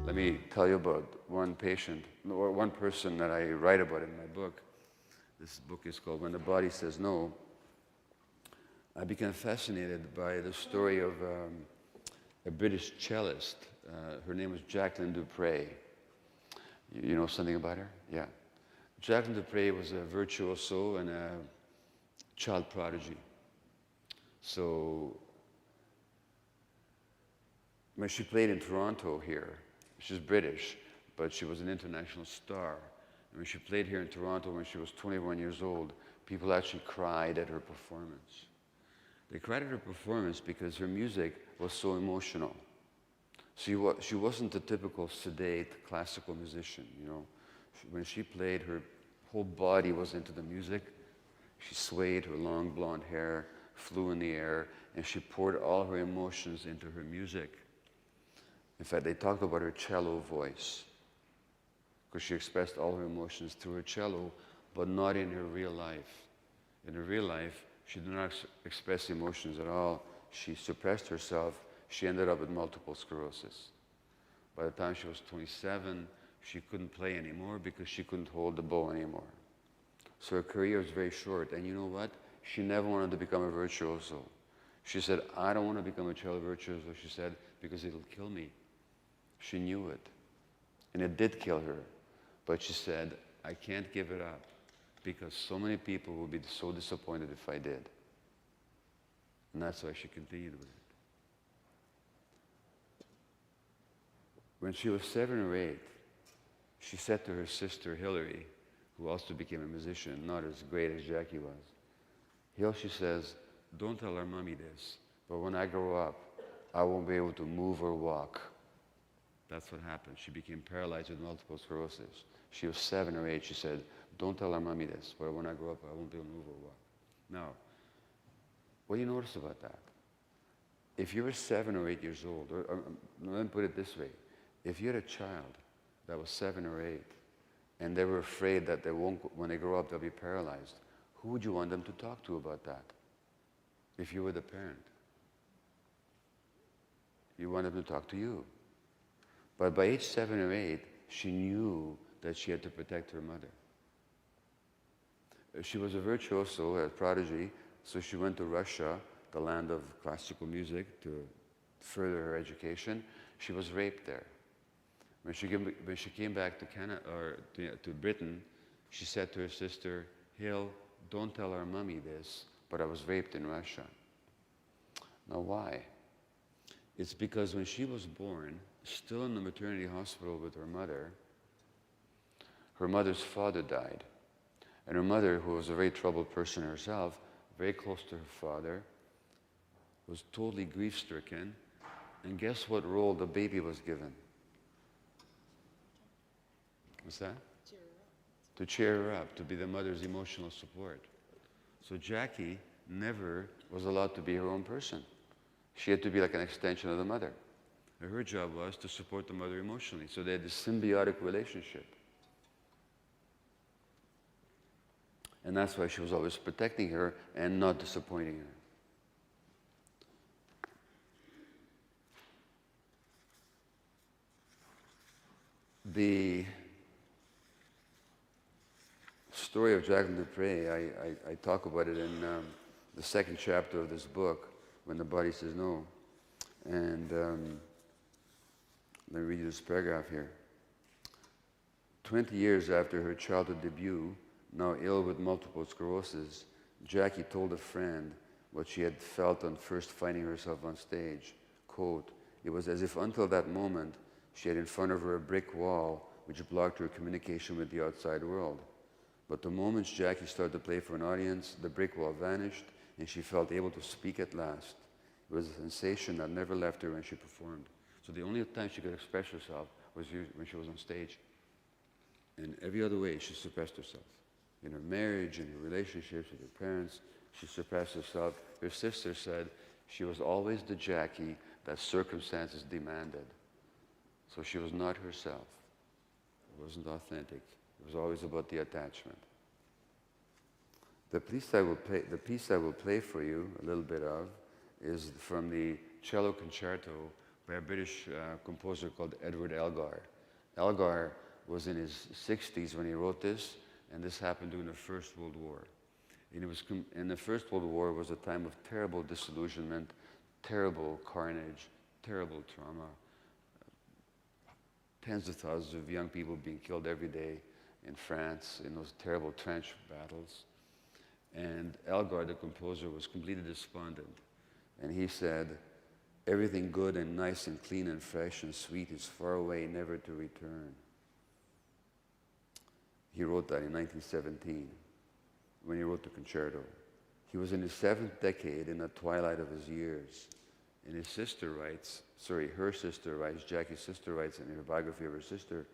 Let me tell you about one patient, or one person that I write about in my book. This book is called When the Body Says No. I became fascinated by the story of a British cellist. Her name was Jacqueline du Pré. You know something about her? Yeah. Jacqueline du Pré was a virtuoso and a child prodigy. So when she played in Toronto here, she's British, but she was an international star. And when she played here in Toronto when she was 21 years old, people actually cried at her performance. They cried at her performance because her music was so emotional. She wasn't a typical sedate classical musician, you know. When she played, her whole body was into the music. She swayed, her long blonde hair flew in the air, and she poured all her emotions into her music. In fact, they talked about her cello voice, because she expressed all her emotions through her cello, but not in her real life. In her real life, she did not express emotions at all. She suppressed herself. She ended up with multiple sclerosis. By the time she was 27, she couldn't play anymore because she couldn't hold the bow anymore. So her career was very short. And you know what? She never wanted to become a virtuoso. She said, I don't want to become a cello virtuoso, she said, because it'll kill me. She knew it. And it did kill her. But she said, I can't give it up because so many people will be so disappointed if I did. And that's why she continued with it. When she was 7 or 8, she said to her sister Hillary, who also became a musician, not as great as Jackie was, Hill, she says, don't tell our mommy this, but when I grow up, I won't be able to move or walk. That's what happened. She became paralyzed with multiple sclerosis. She was 7 or 8. She said, don't tell our mommy this, but when I grow up, I won't be able to move or walk. Now, what do you notice about that? If you were 7 or 8 years old, or let me put it this way, if you had a child that was 7 or 8, and they were afraid that they won't, when they grow up, they'll be paralyzed, who would you want them to talk to about that? If you were the parent, you want them to talk to you. But by age 7 or 8, she knew that she had to protect her mother. She was a virtuoso, a prodigy, so she went to Russia, the land of classical music, to further her education. She was raped there. When she came back to Canada, or to Britain, she said to her sister, Hill, don't tell our mommy this, but I was raped in Russia. Now why? It's because when she was born, still in the maternity hospital with her mother's father died. And her mother, who was a very troubled person herself, very close to her father, was totally grief-stricken. And guess what role the baby was given? What's that? Cheer her up. To cheer her up, to be the mother's emotional support. So Jackie never was allowed to be her own person. She had to be like an extension of the mother. And her job was to support the mother emotionally. So they had this symbiotic relationship. And that's why she was always protecting her and not disappointing her. The story of Jacqueline du Pré, I talk about it in the second chapter of this book, When the Body Says No. And let me read you this paragraph here. 20 years after her childhood debut, now ill with multiple sclerosis, Jackie told a friend what she had felt on first finding herself on stage. Quote, it was as if until that moment she had in front of her a brick wall which blocked her communication with the outside world. But the moment Jackie started to play for an audience, the brick wall vanished and she felt able to speak at last. It was a sensation that never left her when she performed. So the only time she could express herself was when she was on stage. In every other way, she suppressed herself. In her marriage, in her relationships with her parents, she suppressed herself. Her sister said she was always the Jackie that circumstances demanded. So she was not herself. It wasn't authentic. It was always about the attachment. The piece I will play for you, a little bit of, is from the cello concerto by a British composer called Edward Elgar. Elgar was in his 60s when he wrote this, and this happened during the First World War. And the First World War was a time of terrible disillusionment, terrible carnage, terrible trauma, tens of thousands of young people being killed every day in France in those terrible trench battles. And Elgar, the composer, was completely despondent. And he said, "Everything good and nice and clean and fresh and sweet is far away, never to return." He wrote that in 1917 when he wrote the concerto. He was in his 7th decade, in the twilight of his years. And her sister writes, Jackie's sister writes in her biography of her sister,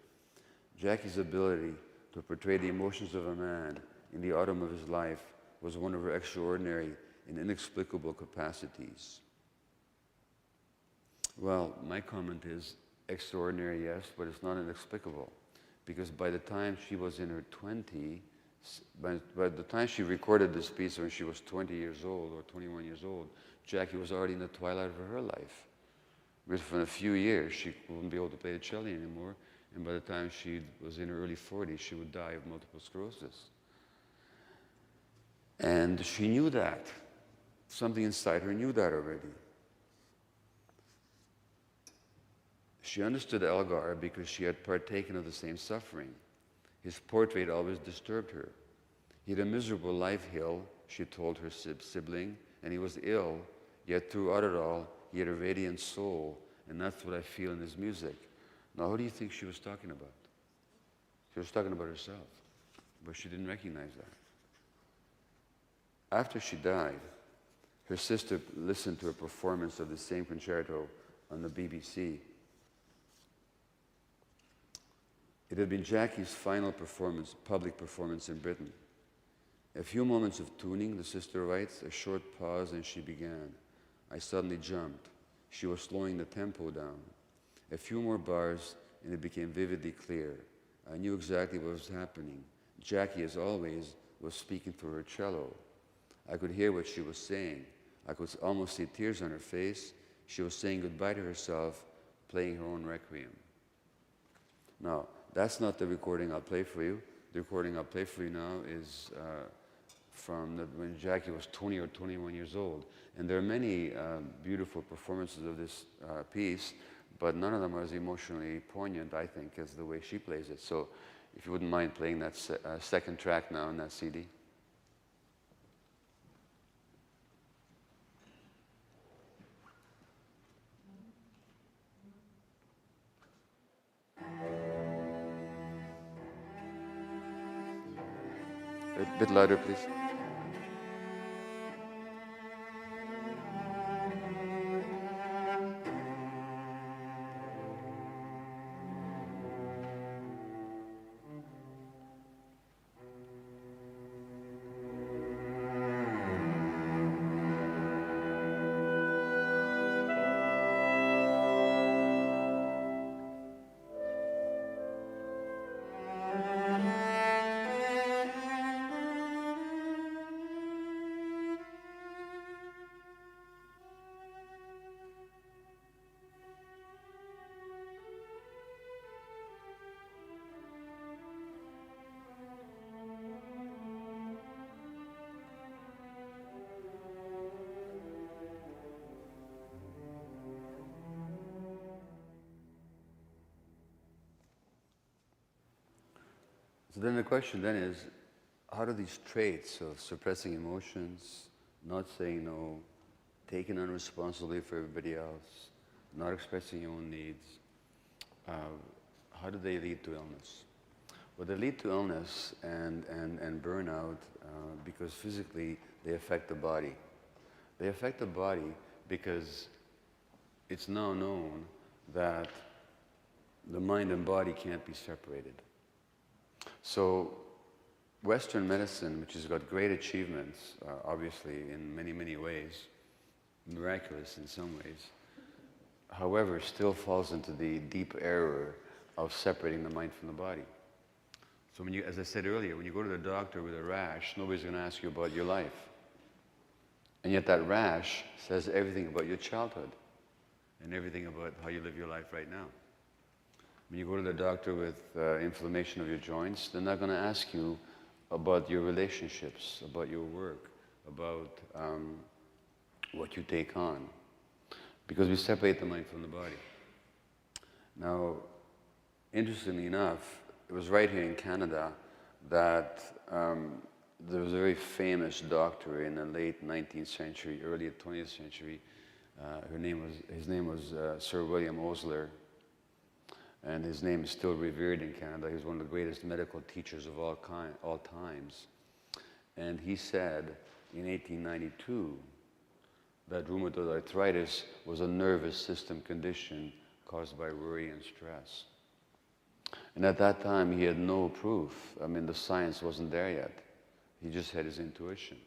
Jackie's ability to portray the emotions of a man in the autumn of his life was one of her extraordinary and inexplicable capacities. Well, my comment is extraordinary, yes, but it's not inexplicable. Because by the time she was in her 20s, by the time she recorded this piece when she was 20 years old or 21 years old, Jackie was already in the twilight of her life. Within a few years, she wouldn't be able to play the cello anymore, and by the time she was in her early 40s, she would die of multiple sclerosis. And she knew that. Something inside her knew that already. She understood Elgar because she had partaken of the same suffering. His portrait always disturbed her. He had a miserable life hill, she told her sibling, and he was ill, yet throughout it all, he had a radiant soul, and that's what I feel in his music. Now, who do you think she was talking about? She was talking about herself, but she didn't recognize that. After she died, her sister listened to a performance of the same concerto on the BBC. It had been Jackie's final performance, public performance in Britain. A few moments of tuning, the sister writes, a short pause, and she began. I suddenly jumped. She was slowing the tempo down. A few more bars, and it became vividly clear. I knew exactly what was happening. Jackie, as always, was speaking through her cello. I could hear what she was saying. I could almost see tears on her face. She was saying goodbye to herself, playing her own requiem. Now, that's not the recording I'll play for you. The recording I'll play for you now is from when Jackie was 20 or 21 years old. And there are many beautiful performances of this piece, but none of them are as emotionally poignant, I think, as the way she plays it. So if you wouldn't mind playing that second track now on that CD. A bit louder, please. So then the question then is, how do these traits of suppressing emotions, not saying no, taking on responsibility for everybody else, not expressing your own needs, how do they lead to illness? Well, they lead to illness and burnout because physically they affect the body. They affect the body because it's now known that the mind and body can't be separated. So Western medicine, which has got great achievements, obviously in many, many ways, miraculous in some ways, however, still falls into the deep error of separating the mind from the body. So when you, as I said earlier, when you go to the doctor with a rash, nobody's going to ask you about your life. And yet that rash says everything about your childhood. and everything about how you live your life right now. When you go to the doctor with inflammation of your joints, they're not going to ask you about your relationships, about your work, about what you take on, because we separate the mind from the body. Now, interestingly enough, it was right here in Canada that there was a very famous doctor in the late 19th century, early 20th century. His name was Sir William Osler, and his name is still revered in Canada. He was one of the greatest medical teachers of all times. And he said in 1892 that rheumatoid arthritis was a nervous system condition caused by worry and stress. And at that time, he had no proof. I mean, the science wasn't there yet. He just had his intuition.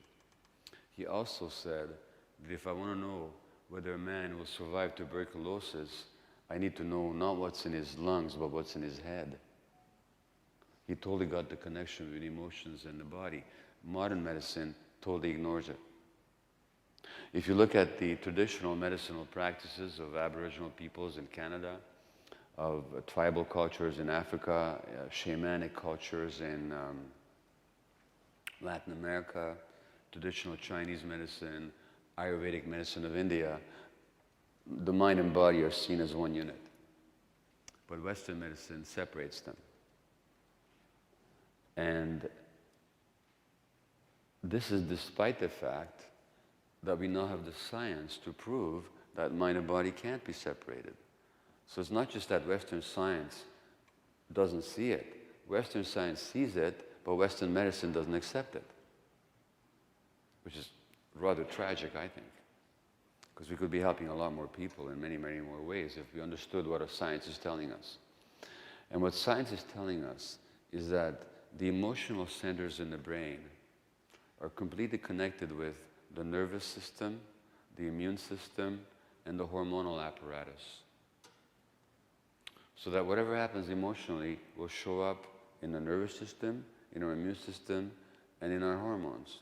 He also said that if I want to know whether a man will survive tuberculosis, I need to know not what's in his lungs, but what's in his head. He totally got the connection between emotions and the body. Modern medicine totally ignores it. If you look at the traditional medicinal practices of Aboriginal peoples in Canada, of tribal cultures in Africa, shamanic cultures in Latin America, traditional Chinese medicine, Ayurvedic medicine of India, the mind and body are seen as one unit. But Western medicine separates them. And this is despite the fact that we now have the science to prove that mind and body can't be separated. So it's not just that Western science doesn't see it. Western science sees it, but Western medicine doesn't accept it, which is rather tragic, I think, because we could be helping a lot more people in many, many more ways if we understood what our science is telling us. And what science is telling us is that the emotional centers in the brain are completely connected with the nervous system, the immune system, and the hormonal apparatus. So that whatever happens emotionally will show up in the nervous system, in our immune system, and in our hormones.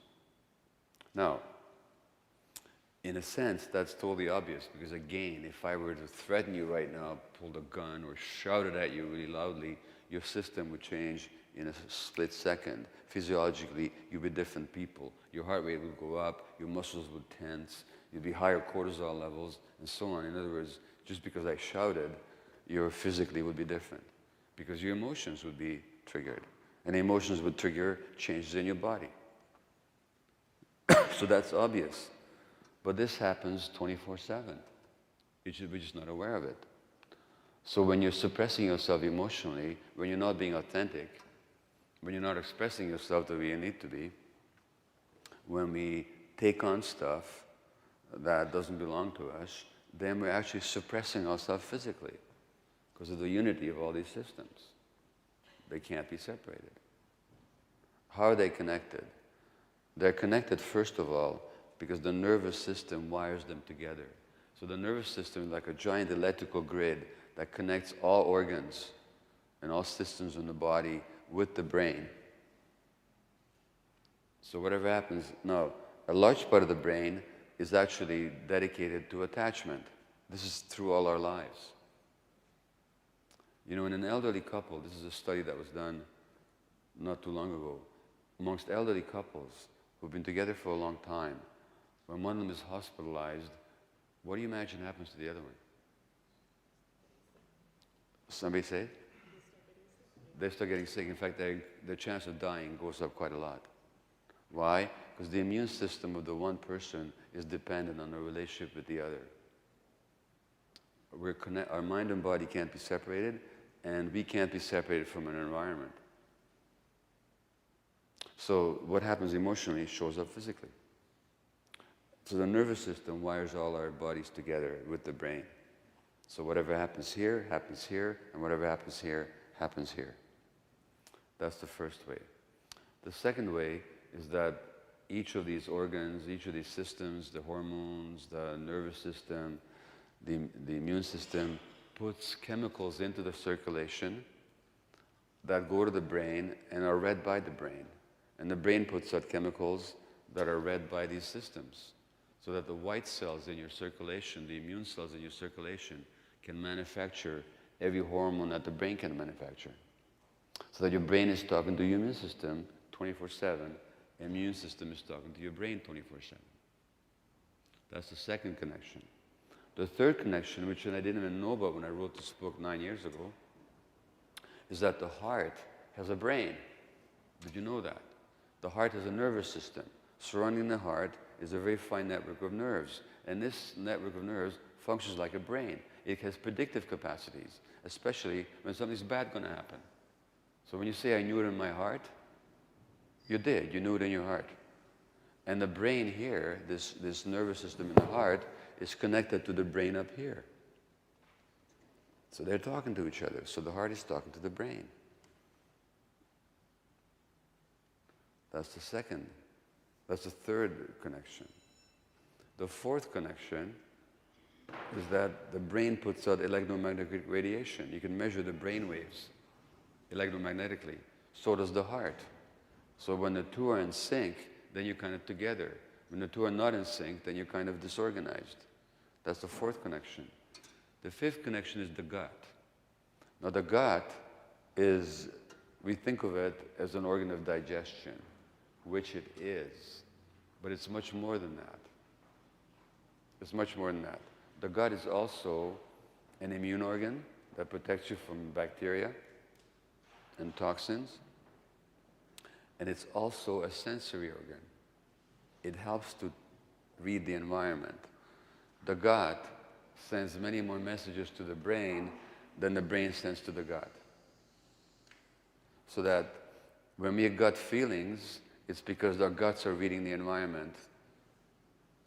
Now, in a sense, that's totally obvious, because again, if I were to threaten you right now, pulled a gun, or shouted at you really loudly, your system would change in a split second. Physiologically, you'd be different people. Your heart rate would go up, your muscles would tense, you'd be higher cortisol levels, and so on. In other words, just because I shouted, your physically would be different, because your emotions would be triggered. And emotions would trigger changes in your body. So that's obvious. But this happens 24/7. We're just not aware of it. So when you're suppressing yourself emotionally, when you're not being authentic, when you're not expressing yourself the way you need to be, when we take on stuff that doesn't belong to us, then we're actually suppressing ourselves physically because of the unity of all these systems. They can't be separated. How are they connected? They're connected, first of all, because the nervous system wires them together. So the nervous system is like a giant electrical grid that connects all organs and all systems in the body with the brain. So whatever happens, now, a large part of the brain is actually dedicated to attachment. This is through all our lives. You know, in an elderly couple, this is a study that was done not too long ago, amongst elderly couples who've been together for a long time, when one of them is hospitalized, what do you imagine happens to the other one? Somebody say it? They start getting sick. In fact, their chance of dying goes up quite a lot. Why? Because the immune system of the one person is dependent on the relationship with the other. Our mind and body can't be separated, and we can't be separated from an environment. So what happens emotionally shows up physically. So the nervous system wires all our bodies together with the brain. So whatever happens here, and whatever happens here, happens here. That's the first way. The second way is that each of these organs, each of these systems, the hormones, the nervous system, the immune system, puts chemicals into the circulation that go to the brain and are read by the brain. And the brain puts out chemicals that are read by these systems. so that the white cells in your circulation, the immune cells in your circulation, can manufacture every hormone that the brain can manufacture. So that your brain is talking to your immune system 24/7, immune system is talking to your brain 24/7. That's the second connection. The third connection, which I didn't even know about when I wrote this book 9 years ago, is that the heart has a brain. Did you know that? The heart has a nervous system. Surrounding the heart is a very fine network of nerves. And this network of nerves functions like a brain. It has predictive capacities, especially when something's bad going to happen. So when you say, I knew it in my heart, you did. You knew it in your heart. And the brain here, this nervous system in the heart, is connected to the brain up here. So they're talking to each other. So the heart is talking to the brain. That's the second. That's the third connection. The fourth connection is that the brain puts out electromagnetic radiation. You can measure the brain waves electromagnetically. So does the heart. So when the two are in sync, then you're kind of together. When the two are not in sync, then you're kind of disorganized. That's the fourth connection. The fifth connection is the gut. Now the gut is, we think of it as an organ of digestion, which it is, but it's much more than that. It's much more than that. The gut is also an immune organ that protects you from bacteria and toxins, and it's also a sensory organ. It helps to read the environment. The gut sends many more messages to the brain than the brain sends to the gut. So that when we get gut feelings, it's because our guts are reading the environment.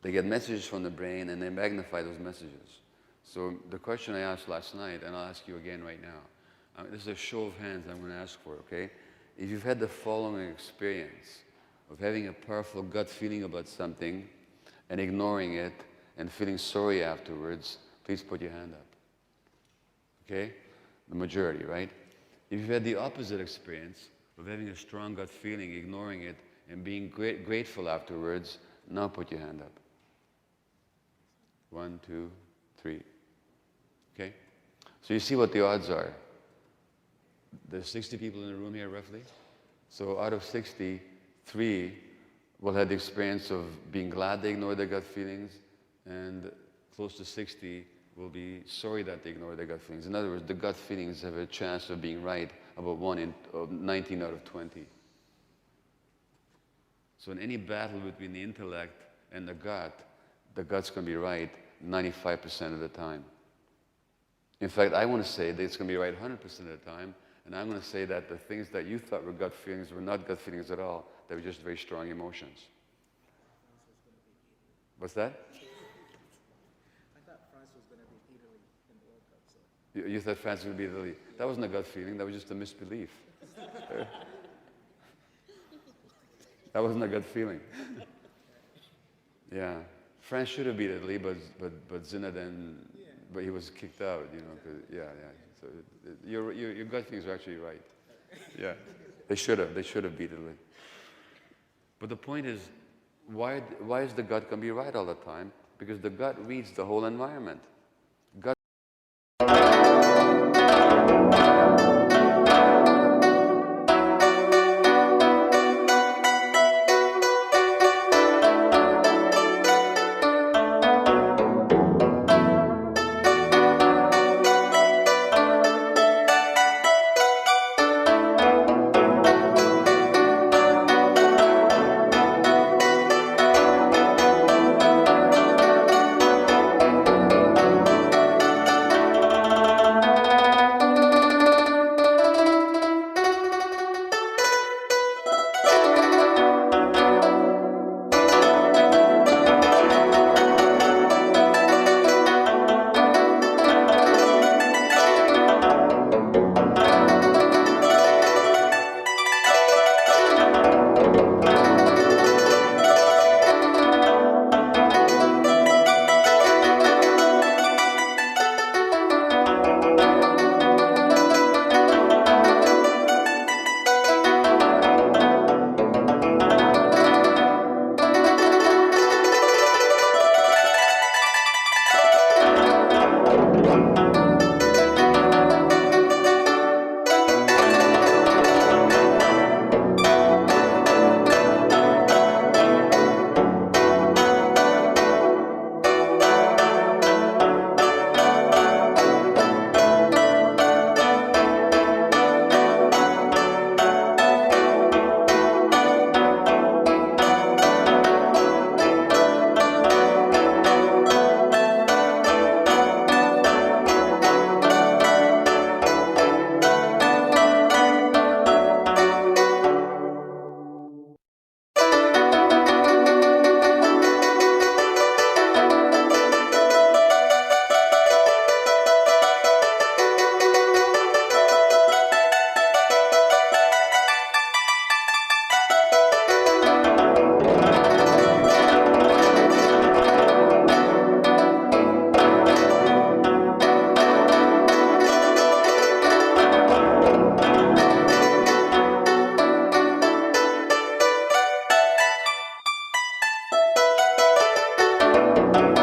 They get messages from the brain and they magnify those messages. So the question I asked last night, and I'll ask you again right now, this is a show of hands I'm going to ask for, okay? If you've had the following experience of having a powerful gut feeling about something and ignoring it and feeling sorry afterwards, please put your hand up. Okay? The majority, right? If you've had the opposite experience of having a strong gut feeling, ignoring it, and being grateful afterwards, now put your hand up. 1, 2, 3. Okay? So you see what the odds are. There's 60 people in the room here, roughly. So out of 60, 3 will have the experience of being glad they ignored their gut feelings, and close to 60 will be sorry that they ignored their gut feelings. In other words, the gut feelings have a chance of being right about 19 out of 20. So in any battle between the intellect and the gut's going to be right 95% of the time. In fact, I want to say that it's going to be right 100% of the time, and I'm going to say that the things that you thought were gut feelings were not gut feelings at all. They were just very strong emotions. What's that? I thought France was going to beat Italy in the World Cup. So. You thought France was going to beat Italy. That wasn't a gut feeling. That was just a misbelief. That wasn't a gut feeling. Yeah. France should have beat Italy, but Zinedine, but he was kicked out, you know. Yeah. So your gut feelings are actually right. Yeah. They should have beat Italy. But the point is, why is the gut going to be right all the time? Because the gut reads the whole environment. Gut Thank you.